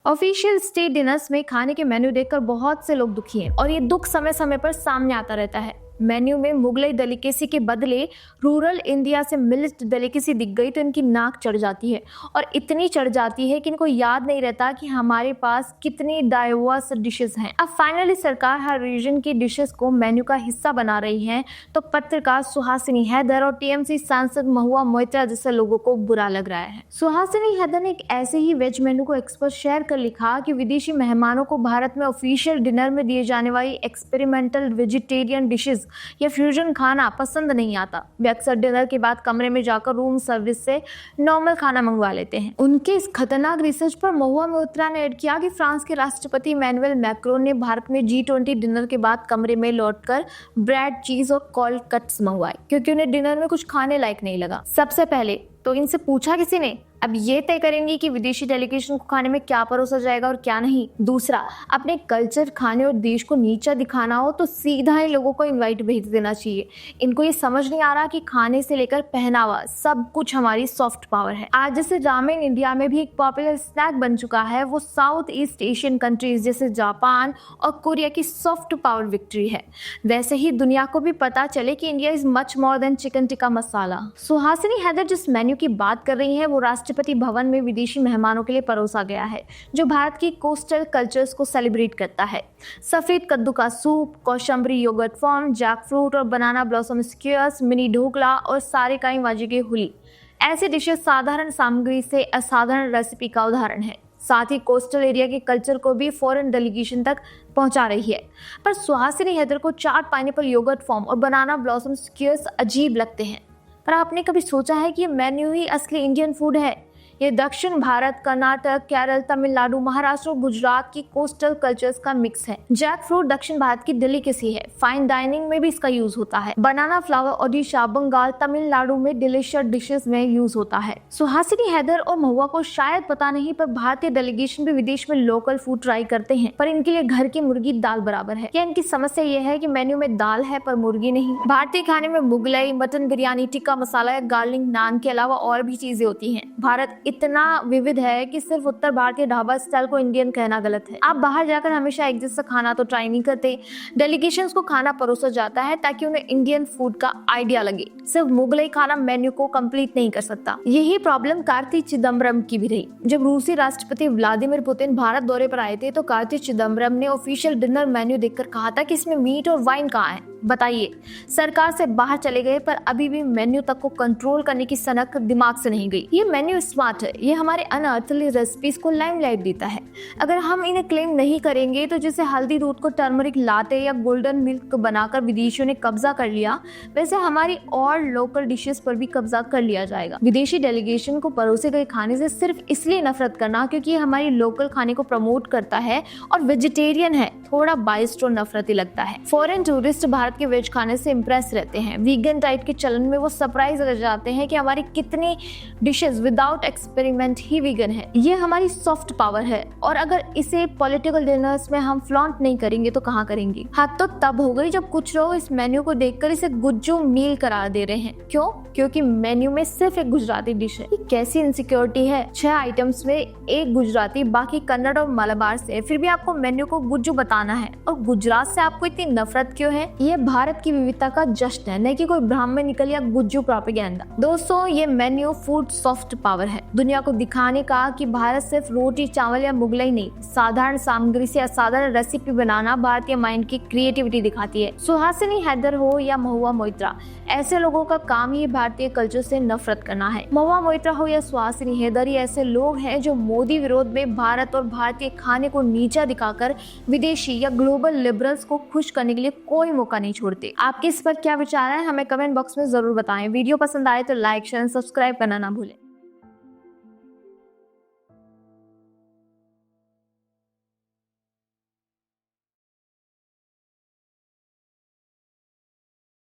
Official state dinners में खाने के मेन्यू देखकर बहुत से लोग दुखी हैं और ये दुख समय समय पर सामने आता रहता है। मेन्यू में मुगलई डेलिकेसी के बदले रूरल इंडिया से मिल्ड डेलिकेसी दिख गई तो इनकी नाक चढ़ जाती है और इतनी चढ़ जाती है कि इनको याद नहीं रहता कि हमारे पास कितनी डाइवर्स डिशेस हैं। अब फाइनली सरकार हर रीजन की डिशेस को मेन्यू का हिस्सा बना रही है तो पत्रकार सुहासिनी हैदर और टीएमसी सांसद महुआ मोइत्रा जैसे लोगों को बुरा लग रहा है। सुहासिनी हैदर ने एक ऐसे ही वेज मेन्यू को एक्सपर्ट शेयर कर लिखा कि विदेशी मेहमानों को भारत में ऑफिशियल डिनर में दिए जाने वाली एक्सपेरिमेंटल वेजिटेरियन डिशेस या फ्यूजन खाना पसंद नहीं आता। वे अक्सर डिनर के बाद कमरे में जाकर रूम सर्विस से नॉर्मल खाना मंगवा लेते हैं। उनके इस खतरनाक रिसर्च पर महुआ मोइत्रा ने ऐड किया कि फ्रांस के राष्ट्रपति इमैनुअल मैक्रोन ने भारत में G20 डिनर के बाद कमरे में लौटकर ब्रेड, चीज और कोल्ड कट्स मंगवाए क्योंकि उन्हें डिनर में कुछ खाने लायक नहीं लगा। सबसे पहले तो इनसे पूछा किसी ने? अब ये तय करेंगे कि विदेशी डेलीगेशन को खाने में क्या परोसा जाएगा और क्या नहीं। दूसरा, अपने कल्चर, खाने और देश को नीचा दिखाना हो तो सीधा ही लोगों को इनवाइट भेज देना चाहिए। इनको ये समझ नहीं आ रहा कि खाने से लेकर पहनावा सब कुछ हमारी सॉफ्ट पावर है। आज जैसे रामेन इंडिया में भी एक पॉपुलर स्नैक बन चुका है, वो साउथ ईस्ट एशियन कंट्रीज जैसे जापान और कोरिया की सॉफ्ट पावर विक्ट्री है। वैसे ही दुनिया को भी पता चले कि India is much more than chicken tikka masala. Suhasini Haidar जिस मेन्यू की बात कर रही है वो राष्ट्रपति भवन में विदेशी मेहमानों के लिए परोसा गया है, जो भारत की कोस्टल कल्चर्स को सेलिब्रेट करता है। सफेद कद्दू का soup, kosambari yogurt form, jackfruit और banana blossom skewers, mini dhokla और सारे काई वाजी की हुली, ऐसे डिशेस साधारण सामग्री से असाधारण रेसिपी का उदाहरण है। साथ ही कोस्टल एरिया के कल्चर को भी फॉरेन डेलीगेशन तक पहुंचा रही है। पर सुहासिनी हैदर को चाट, पाइनएप्पल योगर्ट फॉर्म और बनाना ब्लॉसम स्क्यूअर्स अजीब लगते हैं। पर आपने कभी सोचा है कि ये मेन्यू ही असली इंडियन फूड है? ये दक्षिण भारत, कर्नाटक, केरल, तमिलनाडु, महाराष्ट्र और गुजरात की कोस्टल कल्चर्स का मिक्स है। जैक फ्रूट दक्षिण भारत की डेलिकेसी है, फाइन डाइनिंग में भी इसका यूज होता है। बनाना फ्लावर ओडिशा, बंगाल, तमिलनाडु में डिलीशियस डिशेस में यूज होता है। सुहासिनी हैदर और महुआ को शायद पता नहीं, पर भारतीय डेलीगेशन भी विदेश में लोकल फूड ट्राई करते हैं, पर इनके लिए घर की मुर्गी दाल बराबर है। क्या इनकी समस्या ये है कि मेन्यू में दाल है पर मुर्गी नहीं? भारतीय खाने में मुगलई, मटन बिरयानी, टिक्का मसाला या गार्लिक नान के अलावा और भी चीजें होती हैं। भारत इतना विविध है कि सिर्फ उत्तर भारतीय ढाबा स्टाइल को इंडियन कहना गलत है। आप बाहर जाकर हमेशा एक जैसा खाना तो ट्राई नहीं करते। डेलीगेशंस को खाना परोसा जाता है ताकि उन्हें इंडियन फूड का आइडिया लगे। सिर्फ मुगलई खाना मेन्यू को कंप्लीट नहीं कर सकता। यही प्रॉब्लम कार्ति चिदम्बरम की भी रही। जब रूसी राष्ट्रपति व्लादिमीर पुतिन भारत दौरे पर आए थे तो कार्ति चिदम्बरम ने ऑफिशियल डिनर मेन्यू देखकर कहा था कि इसमें मीट और वाइन कहाँ है। बताइए, सरकार से बाहर चले गए पर अभी भी मेन्यू तक को कंट्रोल करने की सनक दिमाग से नहीं गई। ये मेन्यू स्मार्ट है, ये हमारे अनअर्थली रेसिपीज को लाइमलाइट देता है। अगर हम इन्हें क्लेम नहीं करेंगे तो जैसे हल्दी दूध को टर्मरिक लाते या गोल्डन मिल्क बनाकर विदेशियों ने कब्जा कर लिया, वैसे हमारी और लोकल डिशेस पर भी कब्जा कर लिया जाएगा। विदेशी डेलीगेशन को परोसे गए खाने से सिर्फ इसलिए नफरत करना क्योंकि ये हमारी लोकल खाने को प्रमोट करता है और वेजिटेरियन है, थोड़ा बाइस्ड और नफरती लगता है। फॉरेन टूरिस्ट भारत के वेज खाने से इम्प्रेस रहते हैं। वीगन डाइट के चलन में वो सरप्राइज रह जाते हैं कि हमारी कितनी डिशेस विदाउट एक्सपेरिमेंट ही वीगन है। ये हमारी सॉफ्ट पावर है और अगर इसे पॉलिटिकल डिनर्स में हम फ्लॉन्ट नहीं करेंगे तो कहाँ करेंगे? हद तो तब हो गई जब कुछ लोग इस मेन्यू को देखकर इसे गुज्जू मील करार दे रहे हैं। क्यों? क्योंकि मेन्यू में सिर्फ एक गुजराती डिश है। ये कैसी इनसिक्योरिटी है? 6 आइटम्स में एक गुजराती, बाकी कन्नड़ और मलबार से, फिर भी आपको मेन्यू को गुज्जू बताना है। और गुजरात से आपको इतनी नफरत क्यों है? ये भारत की विविधता का जश्न है, न कि कोई ब्राह्मण निकल या गुज्जू प्रोपेगेंडा। दोस्तों, ये मेन्यू फूड सॉफ्ट पावर है, दुनिया को दिखाने का कि भारत सिर्फ रोटी, चावल या मुगलई नहीं, साधारण सामग्री से असाधारण रेसिपी बनाना भारतीय माइंड की क्रिएटिविटी दिखाती है। सुहासिनी हैदर हो या महुआ मोइत्रा, ऐसे लोगों का काम ही भारतीय कल्चर से नफरत करना है। महुआ मोइत्रा हो या सुहासिनी हैदर, ये ऐसे लोग हैं जो मोदी विरोध में भारत और भारतीय खाने को नीचा दिखाकर विदेशी या ग्लोबल लिबरल्स को खुश करने के लिए कोई मौका नहीं छोड़ते। आपके इस पर क्या विचार है, हमें कमेंट बॉक्स में जरूर बताएं। वीडियो पसंद आए तो लाइक, शेयर, सब्सक्राइब करना ना भूलें।